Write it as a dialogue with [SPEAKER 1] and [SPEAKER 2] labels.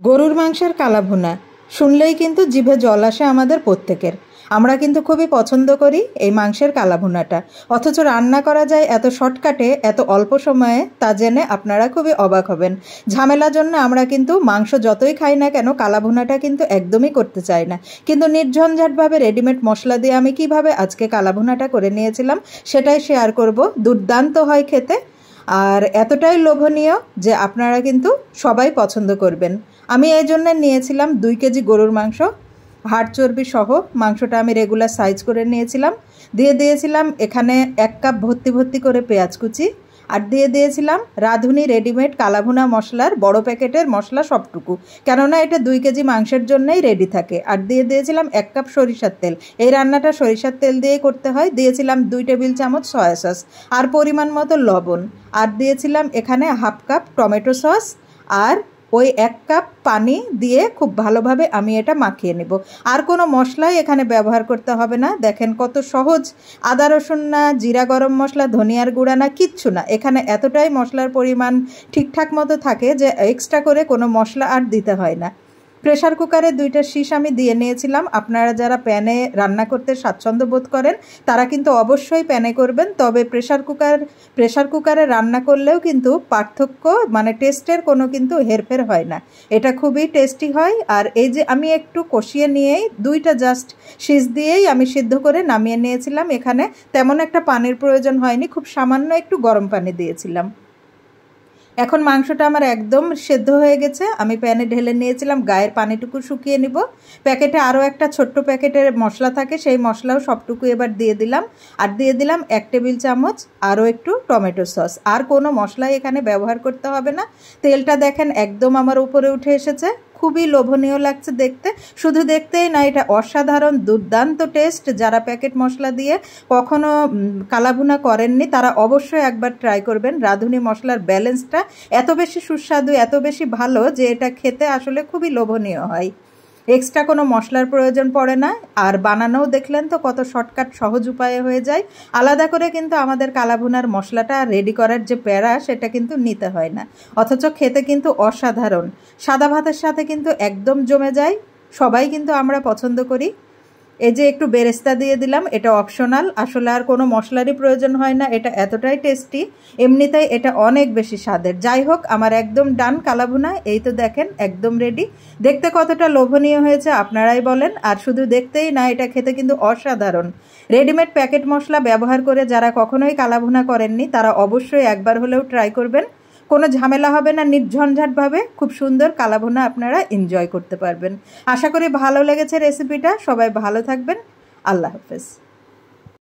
[SPEAKER 1] গরুর মাংসের কালাভুনা শুনলেই কিন্তু জিভে জল আসে আমাদের প্রত্যেকের। আমরা কিন্তু খুবই পছন্দ করি এই মাংসের কালাভুনাটা, অথচ রান্না করা যায় এত শর্টকাটে, এত অল্প সময়ে, তা জেনে আপনারা খুবই অবাক হবেন। ঝামেলার জন্য আমরা কিন্তু মাংস যতই খাই না কেন কালাভুনাটা কিন্তু একদমই করতে চাই না, কিন্তু নির্ঝঞ্ঝাটভাবে রেডিমেড মশলা দিয়ে আমি কিভাবে আজকে কালাভুনাটা করে নিয়েছিলাম সেটাই শেয়ার করব। দুর্দান্ত হয় খেতে আর এতটাই লোভনীয় যে আপনারা কিন্তু সবাই পছন্দ করবেন। আমি এই জন্য নিয়েছিলাম 2 কেজি গরুর মাংস, হাড় চর্বি সহ মাংসটা আমি রেগুলার সাইজ করে নিয়েছিলাম। দিয়েছিলাম এখানে 1 কাপ ভর্তি করে পেঁয়াজ কুচি, আর দিয়েছিলাম রাঁধুনি রেডিমেড কালাভুনা মশলার বড় প্যাকেটের মশলা সবটুকু, কেননা এটা 2 কেজি মাংসের জন্যই রেডি থাকে। আর দিয়েছিলাম 1 কাপ সরিষার তেল, এই রান্নাটা সরিষার তেল দিয়েই করতে হয়। দিয়েছিলাম 2 টেবিল চামচ সয়া সস আর পরিমাণ মতো লবণ, আর দিয়েছিলাম এখানে 1/2 কাপ টমেটো সস, আর ওই 1 কাপ পানি দিয়ে খুব ভালোভাবে আমি এটা মাখিয়ে নেব। আর কোনো মশলাই এখানে ব্যবহার করতে হবে না। দেখেন কত সহজ, আদা রসুন না, জিরা গরম মশলা, ধনিয়ার গুঁড়া না, কিচ্ছু না। এখানে এতটাই মশলার পরিমাণ ঠিকঠাক মতো থাকে যে এক্সট্রা করে কোনো মশলা আর দিতে হয় না। প্রেশার কুকারে 2টা শীষ আমি দিয়ে নিয়েছিলাম। আপনারা যারা প্যানে রান্না করতে স্বাচ্ছন্দ্য বোধ করেন তারা কিন্তু অবশ্যই প্যানে করবেন, তবে প্রেশার কুকারে রান্না করলেও কিন্তু পার্থক্য, মানে টেস্টের কোনো কিন্তু হেরফের হয় না, এটা খুবই টেস্টি হয়। আর এই যে আমি একটু কষিয়ে নিয়েই 2টা জাস্ট শীষ দিয়েই আমি সিদ্ধ করে নামিয়ে নিয়েছিলাম। এখানে তেমন একটা পানির প্রয়োজন হয়নি, খুব সামান্য একটু গরম পানি দিয়েছিলাম। এখন মাংসটা আমার একদম সেদ্ধ হয়ে গেছে। আমি প্যানে ঢেলে নিয়েছিলাম, গায়ের পানিটুকু শুকিয়ে নিব। প্যাকেটে আরও একটা ছোট্ট প্যাকেটের মশলা থাকে, সেই মশলাও সবটুকু এবার দিয়ে দিলাম। আর দিয়ে দিলাম 1 টেবিল চামচ আরও একটু টমেটো সস। আর কোনো মশলাই এখানে ব্যবহার করতে হবে না। তেলটা দেখেন একদম আমার উপরে উঠে এসেছে, খুবই লোভনীয় লাগছে দেখতে। শুধু দেখতেই না, এটা অসাধারণ দুর্দান্ত টেস্ট। যারা প্যাকেট মশলা দিয়ে কখনো কালাভুনা করেননি তারা অবশ্যই একবার ট্রাই করবেন। রাঁধুনি মশলার ব্যালেন্সটা এত বেশি সুস্বাদু, এত বেশি ভালো যে এটা খেতে আসলে খুবই লোভনীয় হয়। এক্সট্রা কোনো মশলার প্রয়োজন পড়ে না, আর বানানোও দেখলেন তো কত শর্টকাট সহজ উপায়ে হয়ে যায়। আলাদা করে কিন্তু আমাদের কালাভুনার মশলাটা রেডি করার যে প্যারা সেটা কিন্তু নিতে হয় না, অথচ খেতে কিন্তু অসাধারণ। সাদা ভাতের সাথে কিন্তু একদম জমে যায়, সবাই কিন্তু আমরা পছন্দ করি। এই যে একটু বেরেস্তা দিয়ে দিলাম, এটা অপশনাল, আসলে আর কোনো মশলারই প্রয়োজন হয় না। এটা এতটাই টেস্টি, এমনিতেই এটা অনেক বেশি স্বাদের। যাই হোক, আমার একদম ডান কালাভুনা। এই তো দেখেন একদম রেডি। দেখতে কতটা লোভনীয় হয়েছে আপনারাই বলেন। আর শুধু দেখতেই না, এটা খেতে কিন্তু অসাধারণ। রেডিমেড প্যাকেট মশলা ব্যবহার করে যারা কখনোই কালাভুনা করেননি তারা অবশ্যই একবার হলেও ট্রাই করবেন। কোনো ঝামেলা হবে না, নির্ঝঞ্ঝাটভাবে খুব সুন্দর কালাভুনা আপনারা এনজয় করতে পারবেন। আশা করি ভালো লেগেছে রেসিপিটা। সবাই ভালো থাকবেন। আল্লাহ হাফেজ।